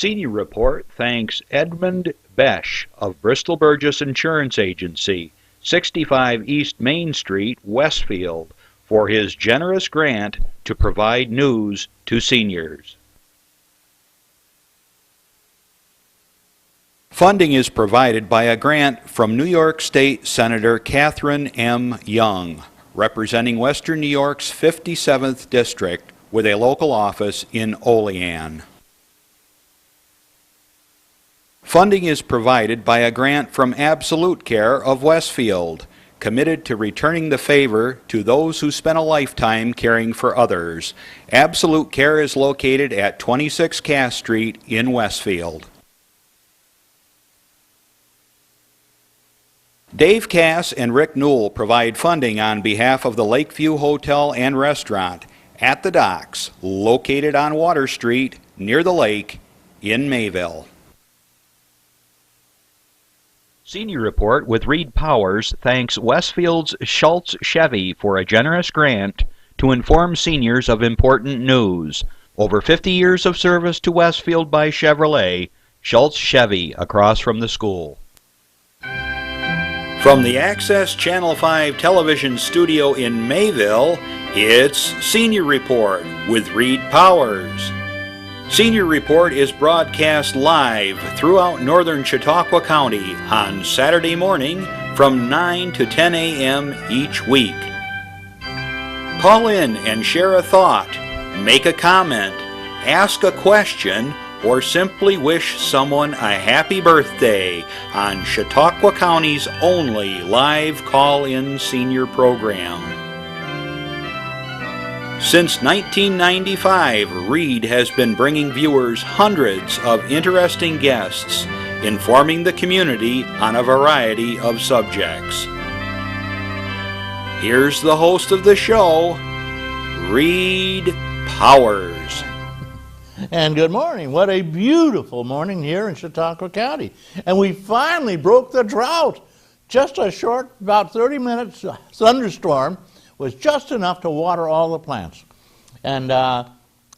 Senior Report thanks Edmund Besch of Bristol Burgess Insurance Agency, 65 East Main Street, Westfield, for his generous grant to provide news to seniors. Funding is provided by a grant from New York State Senator Catherine M. Young, representing Western New York's 57th District with a local office in Olean. Funding is provided by a grant from Absolute Care of Westfield, committed to returning the favor to those who spent a lifetime caring for others. Absolute Care is located at 26 Cass Street in Westfield. Dave Cass and Rick Newell provide funding on behalf of the Lakeview Hotel and Restaurant at the docks, located on Water Street near the lake in Mayville. Senior Report with Reed Powers thanks Westfield's Schultz Chevy for a generous grant to inform seniors of important news. Over 50 years of service to Westfield by Chevrolet, Schultz Chevy across from the school. From the Access Channel 5 television studio in Mayville, it's Senior Report with Reed Powers. Senior Report is broadcast live throughout northern Chautauqua County on Saturday morning from 9 to 10 a.m. each week. Call in and share a thought, make a comment, ask a question, or simply wish someone a happy birthday on Chautauqua County's only live call-in senior program. Since 1995, Reed has been bringing viewers hundreds of interesting guests, informing the community on a variety of subjects. Here's the host of the show, Reed Powers. And good morning. What a beautiful morning here in Chautauqua County. And we finally broke the drought. Just a short, about 30 minutes thunderstorm was just enough to water all the plants. And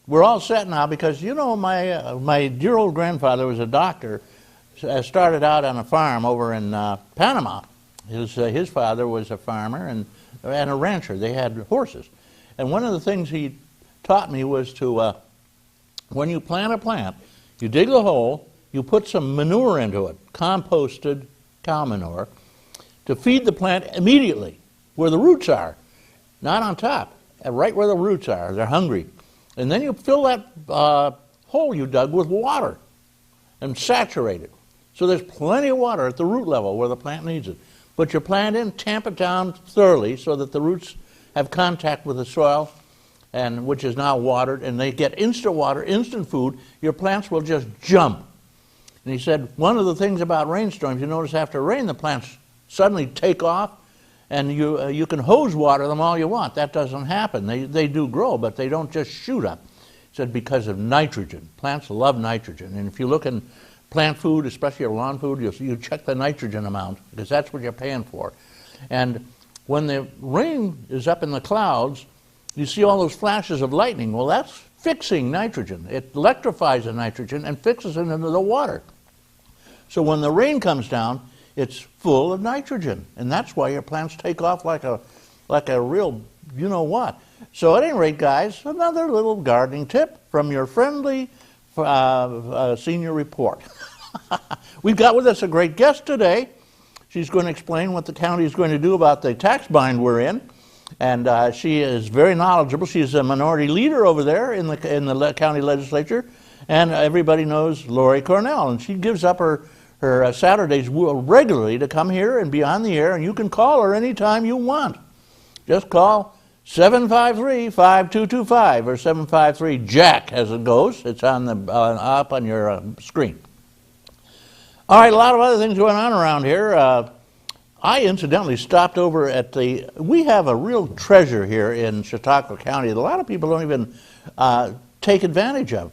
we're all set now because, you know, my dear old grandfather was a doctor, started out on a farm over in Panama. His father was a farmer and a rancher. They had horses. And one of the things he taught me was to, when you plant a plant, you dig the hole, you put some manure into it, composted cow manure, to feed the plant immediately where the roots are. Not on top, right where the roots are. They're hungry. And then you fill that hole you dug with water and saturate it. So there's plenty of water at the root level where the plant needs it. Put your plant in, tamp it down thoroughly so that the roots have contact with the soil, and which is now watered, and they get instant water, instant food. Your plants will just jump. And he said, one of the things about rainstorms, you notice after rain, the plants suddenly take off, and you can hose water them all you want. That doesn't happen. They do grow, but they don't just shoot up. He said because of nitrogen. Plants love nitrogen. And if you look in plant food, especially your lawn food, you check the nitrogen amount because that's what you're paying for. And when the rain is up in the clouds, you see all those flashes of lightning. Well, that's fixing nitrogen. It electrifies the nitrogen and fixes it into the water. So when the rain comes down, it's full of nitrogen, and that's why your plants take off like a real you-know-what. So at any rate, guys, another little gardening tip from your friendly Senior Report. We've got with us a great guest today. She's going to explain what the county is going to do about the tax bind we're in, and she is very knowledgeable. She's a minority leader over there in the county legislature, and everybody knows Lori Cornell, and she gives up her Saturdays regularly to come here and be on the air, and you can call her anytime you want. Just call 753-5225 or 753-JACK as it goes. It's on the up on your screen. All right, a lot of other things going on around here. I incidentally stopped over at we have a real treasure here in Chautauqua County that a lot of people don't even take advantage of.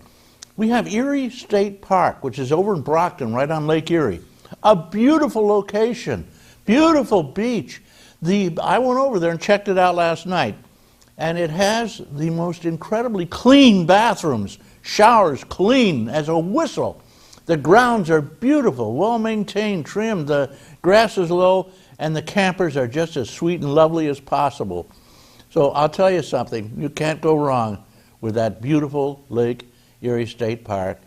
We have Erie State Park, which is over in Brockton, right on Lake Erie. A beautiful location, beautiful beach. I went over there and checked it out last night, and it has the most incredibly clean bathrooms, showers clean as a whistle. The grounds are beautiful, well maintained, trimmed, the grass is low, and the campers are just as sweet and lovely as possible. So I'll tell you something, you can't go wrong with that beautiful Lake Erie State Park.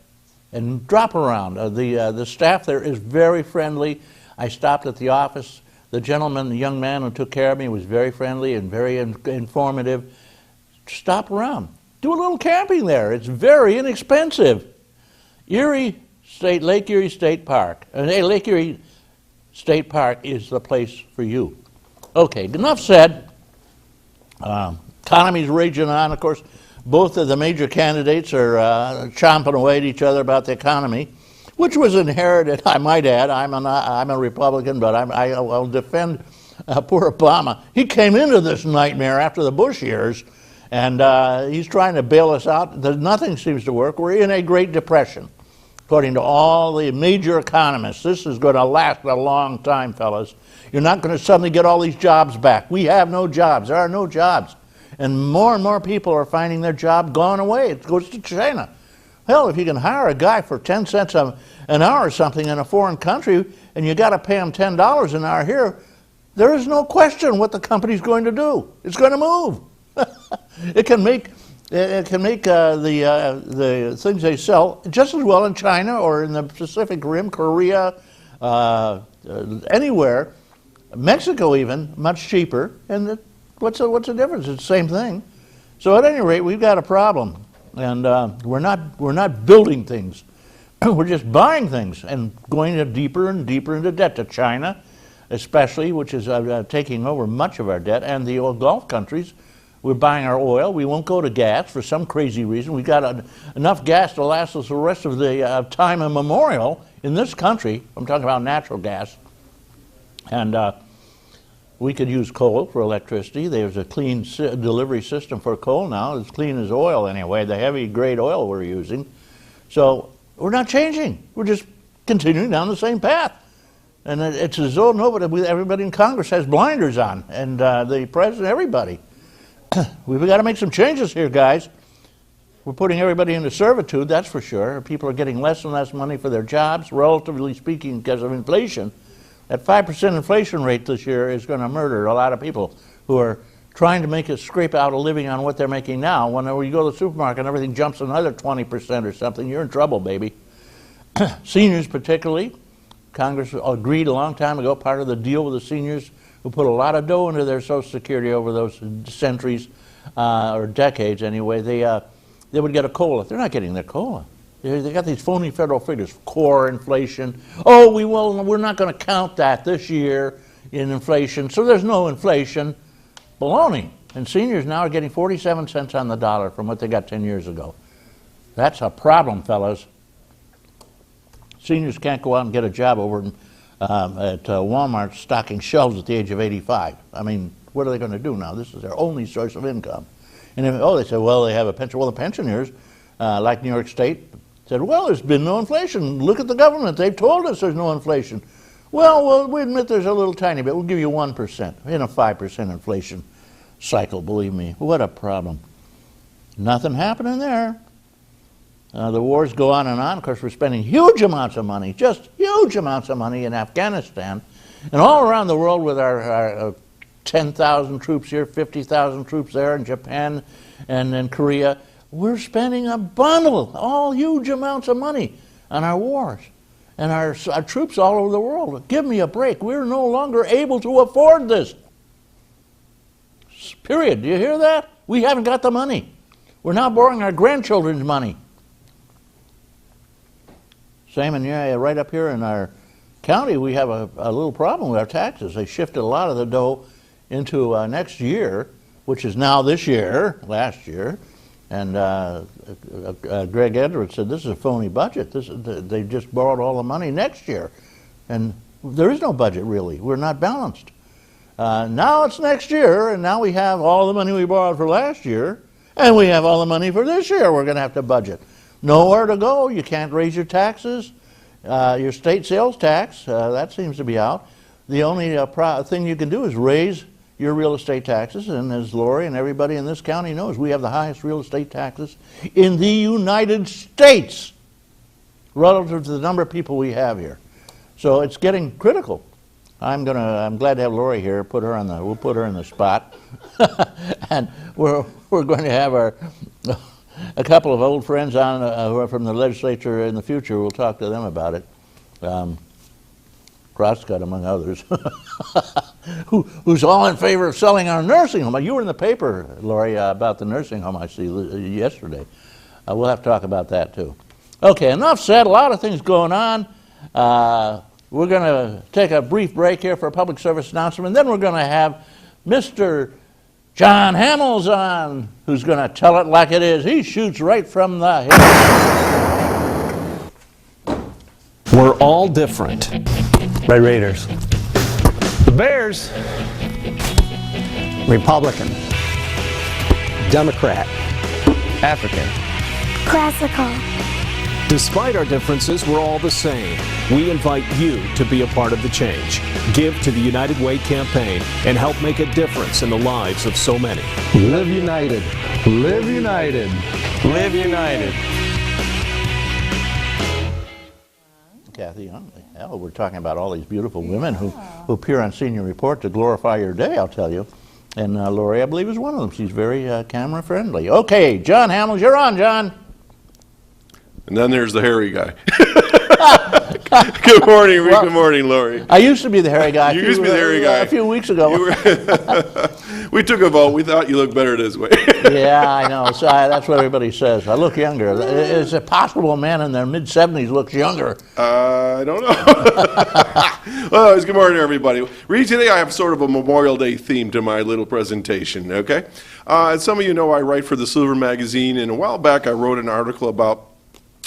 And drop around. The staff there is very friendly. I stopped at the office. The gentleman, the young man who took care of me was very friendly and very informative. Stop around. Do a little camping there. It's very inexpensive. Lake Erie State Park. Lake Erie State Park is the place for you. Okay, enough said. Economy's raging on, of course. Both of the major candidates are chomping away at each other about the economy, which was inherited, I might add. I'm a Republican, but I'll defend poor Obama. He came into this nightmare after the Bush years, and he's trying to bail us out. Nothing seems to work. We're in a Great Depression, according to all the major economists. This is going to last a long time, fellas. You're not going to suddenly get all these jobs back. We have no jobs. There are no jobs. And more people are finding their job gone away. It goes to China. Hell, if you can hire a guy for 10 cents an hour or something in a foreign country, and you got to pay him $10 an hour here, there is no question what the company's going to do. It's going to move. It can make the things they sell just as well in China or in the Pacific Rim, Korea, anywhere, Mexico even, much cheaper, and what's the difference? It's the same thing. So at any rate, we've got a problem, and we're not building things. We're just buying things and going deeper and deeper into debt to China, especially, which is taking over much of our debt, and the oil Gulf countries. We're buying our oil. We won't go to gas for some crazy reason. We've got enough gas to last us the rest of the time immemorial in this country. I'm talking about natural gas, and we could use coal for electricity. There's a clean delivery system for coal now, as clean as oil anyway, the heavy grade oil we're using. So we're not changing. We're just continuing down the same path. And it's as though everybody in Congress has blinders on, and the president, everybody. We've got to make some changes here, guys. We're putting everybody into servitude, that's for sure. People are getting less and less money for their jobs, relatively speaking, because of inflation. That 5% inflation rate this year is going to murder a lot of people who are trying to make a scrape out a living on what they're making now. Whenever you go to the supermarket and everything jumps another 20% or something, you're in trouble, baby. Seniors particularly. Congress agreed a long time ago, part of the deal with the seniors who put a lot of dough into their Social Security over those centuries, or decades anyway, they would get a COLA. They're not getting their COLA. They got these phony federal figures, core inflation. Oh, we're not going to count that this year in inflation, so there's no inflation. Baloney. And seniors now are getting 47 cents on the dollar from what they got 10 years ago. That's a problem, fellas. Seniors can't go out and get a job over at Walmart stocking shelves at the age of 85. I mean, what are they going to do now? This is their only source of income. And they say, well, they have a pension. Well, the pensioners, like New York State, said, well, there's been no inflation. Look at the government. They've told us there's no inflation. Well, we admit there's a little tiny bit. We'll give you 1% in a 5% inflation cycle, believe me. What a problem. Nothing happening there. The wars go on and on. Of course, we're spending huge amounts of money, just huge amounts of money in Afghanistan and all around the world with our 10,000 troops here, 50,000 troops there in Japan and in Korea. We're spending a bundle, all huge amounts of money on our wars and our troops all over the world. Give me a break. We're no longer able to afford this. Period. Do you hear that? We haven't got the money. We're now borrowing our grandchildren's money. Same right up here in our county, we have a little problem with our taxes. They shifted a lot of the dough into next year, which is now this year, last year. And Greg Edwards said, this is a phony budget. They just borrowed all the money next year. And there is no budget, really. We're not balanced. Now it's next year, and now we have all the money we borrowed for last year, and we have all the money for this year we're going to have to budget. Nowhere to go. You can't raise your taxes. Your state sales tax, that seems to be out. The only thing you can do is raise your real estate taxes, and as Lori and everybody in this county knows, we have the highest real estate taxes in the United States. relative to the number of people we have here. So it's getting critical. I'm glad to have Lori here. We'll put her in the spot, and we're going to have a couple of old friends on who are from the legislature in the future. We'll talk to them about it. Crosscut, among others, who's all in favor of selling our nursing home. You were in the paper, Lori, about the nursing home I see yesterday. We'll have to talk about that too. Okay, enough said. A lot of things going on. We're going to take a brief break here for a public service announcement, and then we're going to have Mr. John Hamels on, who's going to tell it like it is. He shoots right from the hip. We're all different. Red Raiders. The Bears. Republican. Democrat. African. Classical. Despite our differences, we're all the same. We invite you to be a part of the change. Give to the United Way campaign and help make a difference in the lives of so many. Live united. Live united. Live united. Kathy, hell, we're talking about all these beautiful women who appear on Senior Report to glorify your day, I'll tell you. And Lori, I believe, is one of them. She's very camera friendly. Okay, John Hamels, you're on, John. And then there's the hairy guy. Good morning, Reed. Good morning, Lori. I used to be the hairy guy. You used to be the hairy guy. A few weeks ago. We took a vote. We thought you looked better this way. Yeah, I know. So that's what everybody says. I look younger. Is it possible a man in their mid-70s looks younger? I don't know. Well, good morning, everybody. Reed, today I have sort of a Memorial Day theme to my little presentation, okay? As some of you know, I write for the Silver Magazine, and a while back I wrote an article about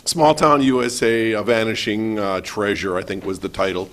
Small Town USA, A Vanishing Treasure, I think was the title.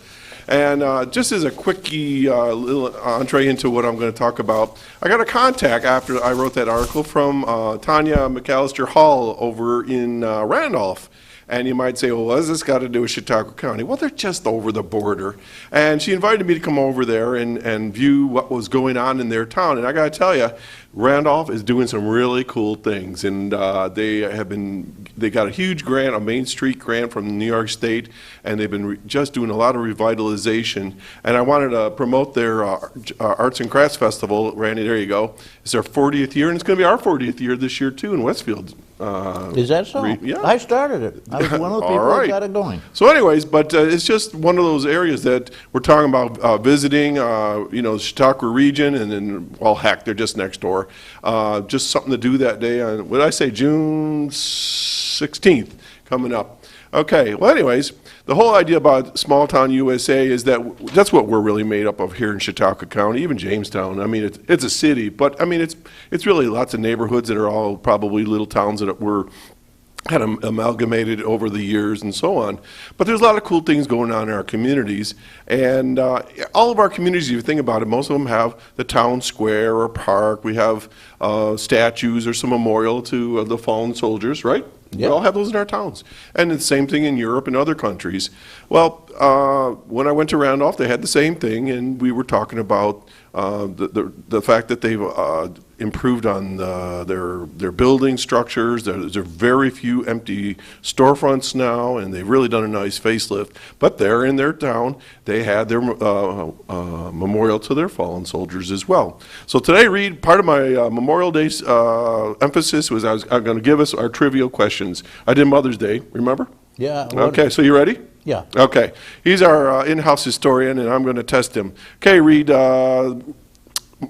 And just as a quickie little entree into what I'm going to talk about, I got a contact after I wrote that article from Tanya McAllister Hall over in Randolph. And you might say, well, what has this got to do with Chautauqua County? Well, they're just over the border. And she invited me to come over there and view what was going on in their town. And I got to tell you, Randolph is doing some really cool things. And they got a huge grant, a Main Street grant from New York State, and they've been just doing a lot of revitalization. And I wanted to promote their Arts and Crafts Festival. Randy, there you go. It's their 40th year, and it's going to be our 40th year this year, too, in Westfield. Is that so? Yeah. I started it. I was one of the people that got it going. So anyways, but it's just one of those areas that we're talking about visiting, Chautauqua region, and then, well, heck, they're just next door. Just something to do that day on, what did I say, June 16th coming up. Okay, well, anyways, the whole idea about Small Town USA is that's what we're really made up of here in Chautauqua County, even Jamestown. I mean, it's a city, but I mean, it's really lots of neighborhoods that are all probably little towns that were kind of amalgamated over the years and so on. But there's a lot of cool things going on in our communities. And all of our communities, if you think about it, most of them have the town square or park. We have statues or some memorial to the fallen soldiers, right? Yep. We all have those in our towns. And it's the same thing in Europe and other countries. Well, when I went to Randolph, they had the same thing, and we were talking about the fact that they've improved on their building structures. There are very few empty storefronts now, and they've really done a nice facelift. But there in their town, they had their memorial to their fallen soldiers as well. So today, Reed, part of my Memorial Day emphasis was I'm going to give us our trivial questions. I did Mother's Day, remember? Yeah. Okay, so you ready? Yeah. Okay. He's our in-house historian, and I'm going to test him. Okay, Reed,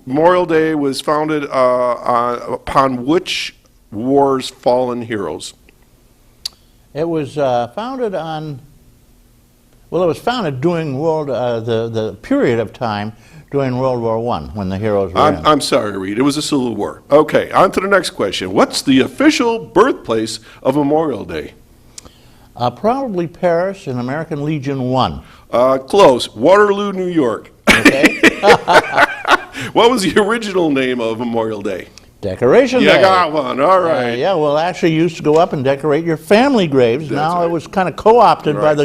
Memorial Day was founded upon which war's fallen heroes? It was founded on, well, it was founded during the period of time during World War I, when the heroes were in. I'm sorry, Reed. It was a Civil War. Okay, on to the next question. What's the official birthplace of Memorial Day? Probably Paris in American Legion 1. Close. Waterloo, New York. Okay. What was the original name of Memorial Day? Decoration Day. You got one. All right. Yeah, well, actually, you used to go up and decorate your family graves. Now right. it was kind of co-opted by the